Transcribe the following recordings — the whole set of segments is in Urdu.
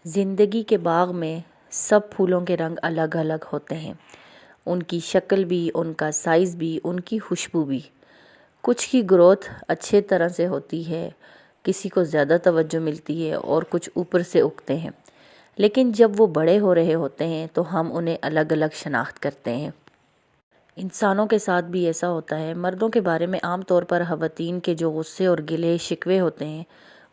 زندگی کے باغ میں سب پھولوں کے رنگ الگ الگ ہوتے ہیں، ان کی شکل بھی، ان کا سائز بھی، ان کی خوشبو بھی۔ کچھ کی گروتھ اچھے طرح سے ہوتی ہے، کسی کو زیادہ توجہ ملتی ہے اور کچھ اوپر سے اگتے ہیں، لیکن جب وہ بڑے ہو رہے ہوتے ہیں تو ہم انہیں الگ الگ شناخت کرتے ہیں۔ انسانوں کے ساتھ بھی ایسا ہوتا ہے۔ مردوں کے بارے میں عام طور پر خواتین کے جو غصے اور گلے شکوے ہوتے ہیں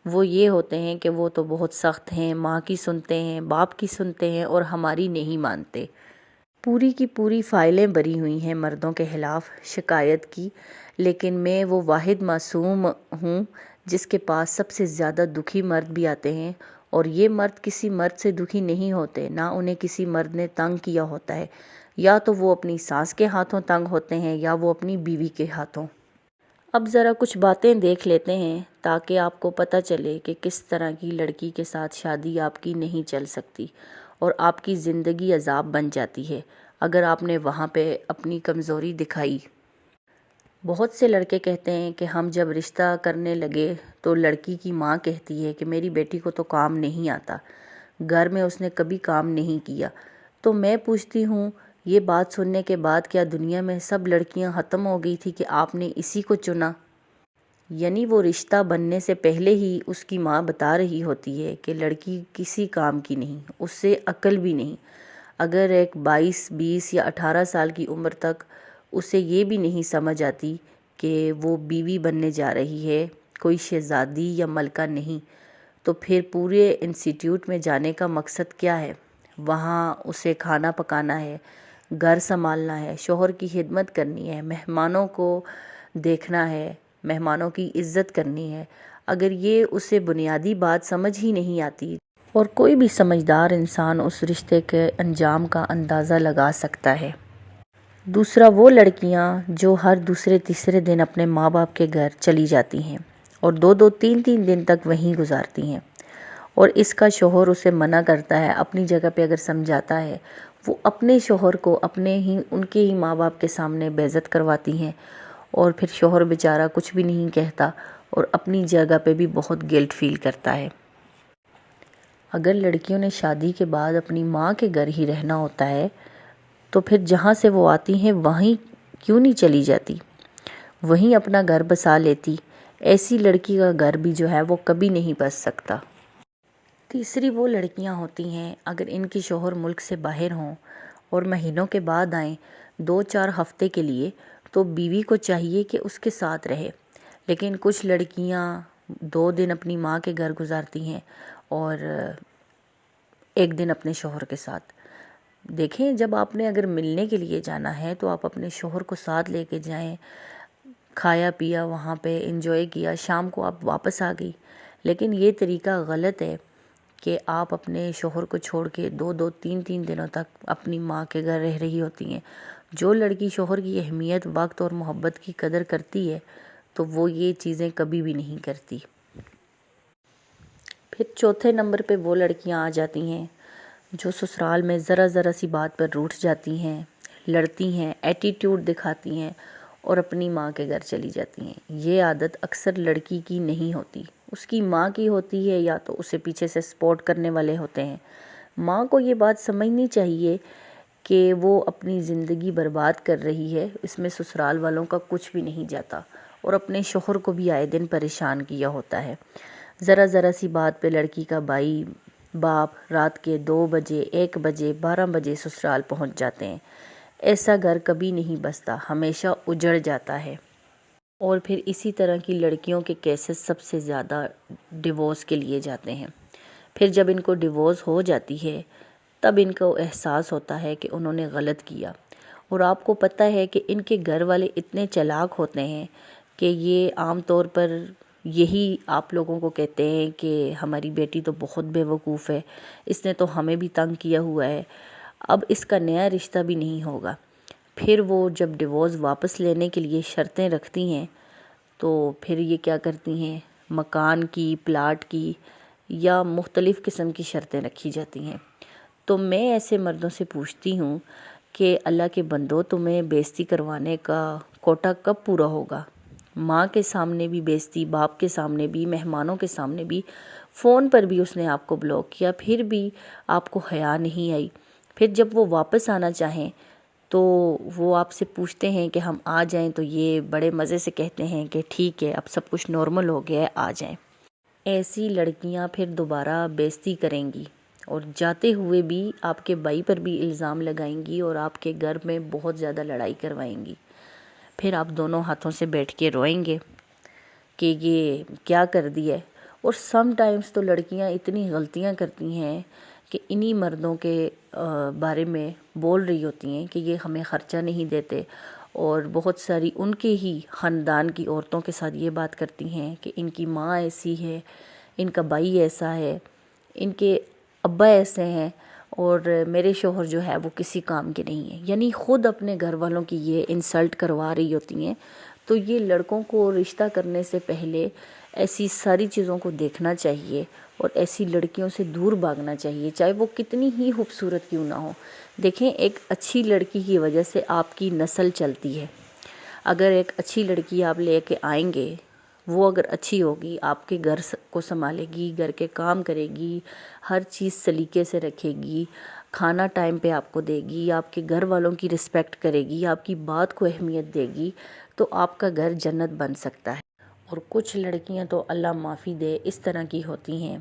وہ یہ ہوتے ہیں کہ وہ تو بہت سخت ہیں، ماں کی سنتے ہیں، باپ کی سنتے ہیں اور ہماری نہیں مانتے۔ پوری کی پوری فائلیں بھری ہوئی ہیں مردوں کے خلاف شکایت کی، لیکن میں وہ واحد معصوم ہوں جس کے پاس سب سے زیادہ دکھی مرد بھی آتے ہیں، اور یہ مرد کسی مرد سے دکھی نہیں ہوتے، نہ انہیں کسی مرد نے تنگ کیا ہوتا ہے، یا تو وہ اپنی ساس کے ہاتھوں تنگ ہوتے ہیں یا وہ اپنی بیوی کے ہاتھوں۔ اب ذرا کچھ باتیں دیکھ لیتے ہیں تاکہ آپ کو پتہ چلے کہ کس طرح کی لڑکی کے ساتھ شادی آپ کی نہیں چل سکتی اور آپ کی زندگی عذاب بن جاتی ہے اگر آپ نے وہاں پہ اپنی کمزوری دکھائی۔ بہت سے لڑکے کہتے ہیں کہ ہم جب رشتہ کرنے لگے تو لڑکی کی ماں کہتی ہے کہ میری بیٹی کو تو کام نہیں آتا، گھر میں اس نے کبھی کام نہیں کیا۔ تو میں پوچھتی ہوں، یہ بات سننے کے بعد کیا دنیا میں سب لڑکیاں ختم ہو گئی تھی کہ آپ نے اسی کو چنا؟ یعنی وہ رشتہ بننے سے پہلے ہی اس کی ماں بتا رہی ہوتی ہے کہ لڑکی کسی کام کی نہیں، اس سے عقل بھی نہیں۔ اگر ایک 22، 20 یا 18 سال کی عمر تک اسے یہ بھی نہیں سمجھ آتی کہ وہ بیوی بننے جا رہی ہے، کوئی شہزادی یا ملکہ نہیں، تو پھر پورے انسٹیٹیوٹ میں جانے کا مقصد کیا ہے؟ وہاں اسے کھانا پکانا ہے، گھر سنبھالنا ہے، شوہر کی خدمت کرنی ہے، مہمانوں کو دیکھنا ہے، مہمانوں کی عزت کرنی ہے۔ اگر یہ اسے بنیادی بات سمجھ ہی نہیں آتی اور کوئی بھی سمجھدار انسان اس رشتے کے انجام کا اندازہ لگا سکتا ہے۔ دوسرا، وہ لڑکیاں جو ہر دوسرے تیسرے دن اپنے ماں باپ کے گھر چلی جاتی ہیں اور 2 3 دن تک وہیں گزارتی ہیں، اور اس کا شوہر اسے منع کرتا ہے، اپنی جگہ پہ اگر سمجھاتا ہے، وہ اپنے شوہر کو ان کے ہی ماں باپ کے سامنے بے عزت کرواتی ہیں، اور پھر شوہر بیچارہ کچھ بھی نہیں کہتا اور اپنی جگہ پہ بھی بہت گلٹ فیل کرتا ہے۔ اگر لڑکیوں نے شادی کے بعد اپنی ماں کے گھر ہی رہنا ہوتا ہے تو پھر جہاں سے وہ آتی ہیں وہیں کیوں نہیں چلی جاتی، وہیں اپنا گھر بسا لیتی؟ ایسی لڑکی کا گھر بھی جو ہے وہ کبھی نہیں بس سکتا۔ تیسری وہ لڑکیاں ہوتی ہیں اگر ان کے شوہر ملک سے باہر ہوں اور مہینوں کے بعد آئیں 2 4 ہفتے کے لیے، تو بیوی کو چاہیے کہ اس کے ساتھ رہے، لیکن کچھ لڑکیاں 2 دن اپنی ماں کے گھر گزارتی ہیں اور 1 دن اپنے شوہر کے ساتھ۔ دیکھیں، جب آپ نے اگر ملنے کے لیے جانا ہے تو آپ اپنے شوہر کو ساتھ لے کے جائیں، کھایا پیا وہاں پہ انجوائے کیا، شام کو آپ واپس آ گئی۔ لیکن یہ طریقہ غلط ہے کہ آپ اپنے شوہر کو چھوڑ کے 2 3 دنوں تک اپنی ماں کے گھر رہ رہی ہوتی ہیں۔ جو لڑکی شوہر کی اہمیت، وقت اور محبت کی قدر کرتی ہے تو وہ یہ چیزیں کبھی بھی نہیں کرتی۔ پھر چوتھے نمبر پہ وہ لڑکیاں آ جاتی ہیں جو سسرال میں ذرا سی بات پر روٹھ جاتی ہیں، لڑتی ہیں، ایٹیٹیوڈ دکھاتی ہیں اور اپنی ماں کے گھر چلی جاتی ہیں۔ یہ عادت اکثر لڑکی کی نہیں ہوتی، اس کی ماں کی ہوتی ہے، یا تو اسے پیچھے سے سپورٹ کرنے والے ہوتے ہیں۔ ماں کو یہ بات سمجھنی چاہیے کہ وہ اپنی زندگی برباد کر رہی ہے، اس میں سسرال والوں کا کچھ بھی نہیں جاتا، اور اپنے شوہر کو بھی آئے دن پریشان کیا ہوتا ہے۔ ذرا سی بات پہ لڑکی کا بھائی باپ رات کے 2 بجے، 1 بجے، 12 بجے سسرال پہنچ جاتے ہیں۔ ایسا گھر کبھی نہیں بستا، ہمیشہ اجڑ جاتا ہے۔ اور پھر اسی طرح کی لڑکیوں کے کیسز سب سے زیادہ ڈیورس کے لیے جاتے ہیں۔ پھر جب ان کو ڈیورس ہو جاتی ہے تب ان کو احساس ہوتا ہے کہ انہوں نے غلط کیا، اور آپ کو پتہ ہے کہ ان کے گھر والے اتنے چلاک ہوتے ہیں کہ یہ عام طور پر یہی آپ لوگوں کو کہتے ہیں کہ ہماری بیٹی تو بہت بے وقوف ہے، اس نے تو ہمیں بھی تنگ کیا ہوا ہے، اب اس کا نیا رشتہ بھی نہیں ہوگا۔ پھر وہ جب ڈیورس واپس لینے کے لیے شرطیں رکھتی ہیں تو پھر یہ کیا کرتی ہیں، مکان کی، پلاٹ کی یا مختلف قسم کی شرطیں رکھی جاتی ہیں۔ تو میں ایسے مردوں سے پوچھتی ہوں کہ اللہ کے بندو، تمہیں بے عزتی کروانے کا کوٹا کب پورا ہوگا؟ ماں کے سامنے بھی بے عزتی، باپ کے سامنے بھی، مہمانوں کے سامنے بھی، فون پر بھی اس نے آپ کو بلاک کیا، پھر بھی آپ کو حیا نہیں آئی۔ پھر جب وہ واپس آنا چاہیں تو وہ آپ سے پوچھتے ہیں کہ ہم آ جائیں، تو یہ بڑے مزے سے کہتے ہیں کہ ٹھیک ہے، اب سب کچھ نارمل ہو گیا ہے، آ جائیں۔ ایسی لڑکیاں پھر دوبارہ بےعزتی کریں گی اور جاتے ہوئے بھی آپ کے بھائی پر بھی الزام لگائیں گی اور آپ کے گھر میں بہت زیادہ لڑائی کروائیں گی۔ پھر آپ دونوں ہاتھوں سے بیٹھ کے روئیں گے کہ یہ کیا کر دیا ہے۔ اور سم ٹائمز تو لڑکیاں اتنی غلطیاں کرتی ہیں کہ انہی مردوں کے بارے میں بول رہی ہوتی ہیں کہ یہ ہمیں خرچہ نہیں دیتے، اور بہت ساری ان کے ہی خاندان کی عورتوں کے ساتھ یہ بات کرتی ہیں کہ ان کی ماں ایسی ہے، ان کا بھائی ایسا ہے، ان کے ابا ایسے ہیں، اور میرے شوہر جو ہے وہ کسی کام کے نہیں ہیں۔ یعنی خود اپنے گھر والوں کی یہ انسلٹ کروا رہی ہوتی ہیں۔ تو یہ لڑکوں کو رشتہ کرنے سے پہلے ایسی ساری چیزوں کو دیکھنا چاہیے اور ایسی لڑکیوں سے دور بھاگنا چاہیے، چاہے وہ کتنی ہی خوبصورت کیوں نہ ہو۔ دیکھیں، ایک اچھی لڑکی کی وجہ سے آپ کی نسل چلتی ہے۔ اگر ایک اچھی لڑکی آپ لے کے آئیں گے، وہ اگر اچھی ہوگی، آپ کے گھر کو سنبھالے گی، گھر کے کام کرے گی، ہر چیز سلیقے سے رکھے گی، کھانا ٹائم پہ آپ کو دے گی، آپ کے گھر والوں کی رسپیکٹ کرے گی، آپ کی بات کو اہمیت دے گی، تو آپ کا گھر جنت بن سکتا ہے۔ اور کچھ لڑکیاں تو اللہ معافی دے اس طرح کی ہوتی ہیں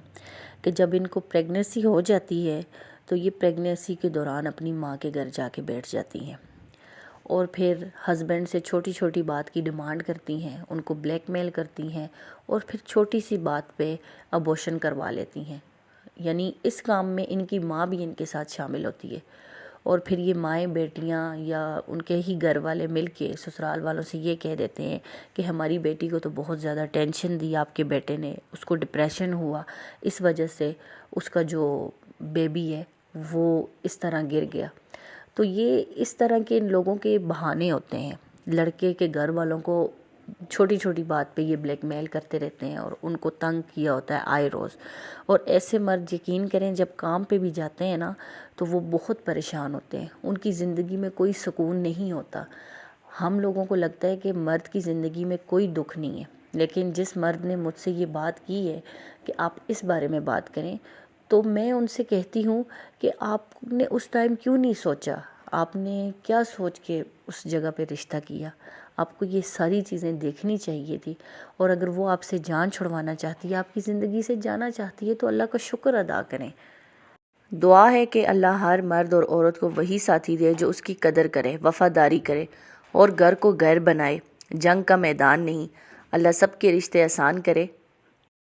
کہ جب ان کو پریگننسی ہو جاتی ہے تو یہ پریگننسی کے دوران اپنی ماں کے گھر جا کے بیٹھ جاتی ہیں، اور پھر ہسبینڈ سے چھوٹی چھوٹی بات کی ڈیمانڈ کرتی ہیں، ان کو بلیک میل کرتی ہیں، اور پھر چھوٹی سی بات پہ ابورشن کروا لیتی ہیں۔ یعنی اس کام میں ان کی ماں بھی ان کے ساتھ شامل ہوتی ہے، اور پھر یہ مائیں بیٹیاں یا ان کے ہی گھر والے مل کے سسرال والوں سے یہ کہہ دیتے ہیں کہ ہماری بیٹی کو تو بہت زیادہ ٹینشن دی آپ کے بیٹے نے، اس کو ڈپریشن ہوا، اس وجہ سے اس کا جو بیبی ہے وہ اس طرح گر گیا۔ تو یہ اس طرح کے لوگوں کے بہانے ہوتے ہیں، لڑکے کے گھر والوں کو چھوٹی چھوٹی بات پہ یہ بلیک میل کرتے رہتے ہیں اور ان کو تنگ کیا ہوتا ہے آئے روز۔ اور ایسے مرد یقین کریں جب کام پہ بھی جاتے ہیں نا تو وہ بہت پریشان ہوتے ہیں، ان کی زندگی میں کوئی سکون نہیں ہوتا۔ ہم لوگوں کو لگتا ہے کہ مرد کی زندگی میں کوئی دکھ نہیں ہے، لیکن جس مرد نے مجھ سے یہ بات کی ہے کہ آپ اس بارے میں بات کریں، تو میں ان سے کہتی ہوں کہ آپ نے اس ٹائم کیوں نہیں سوچا، آپ نے کیا سوچ کے اس جگہ پہ رشتہ کیا؟ آپ کو یہ ساری چیزیں دیکھنی چاہیے تھی۔ اور اگر وہ آپ سے جان چھڑوانا چاہتی ہے، آپ کی زندگی سے جانا چاہتی ہے، تو اللہ کا شکر ادا کریں۔ دعا ہے کہ اللہ ہر مرد اور عورت کو وہی ساتھی دے جو اس کی قدر کرے، وفاداری کرے اور گھر کو گھر بنائے، جنگ کا میدان نہیں۔ اللہ سب کے رشتے آسان کرے۔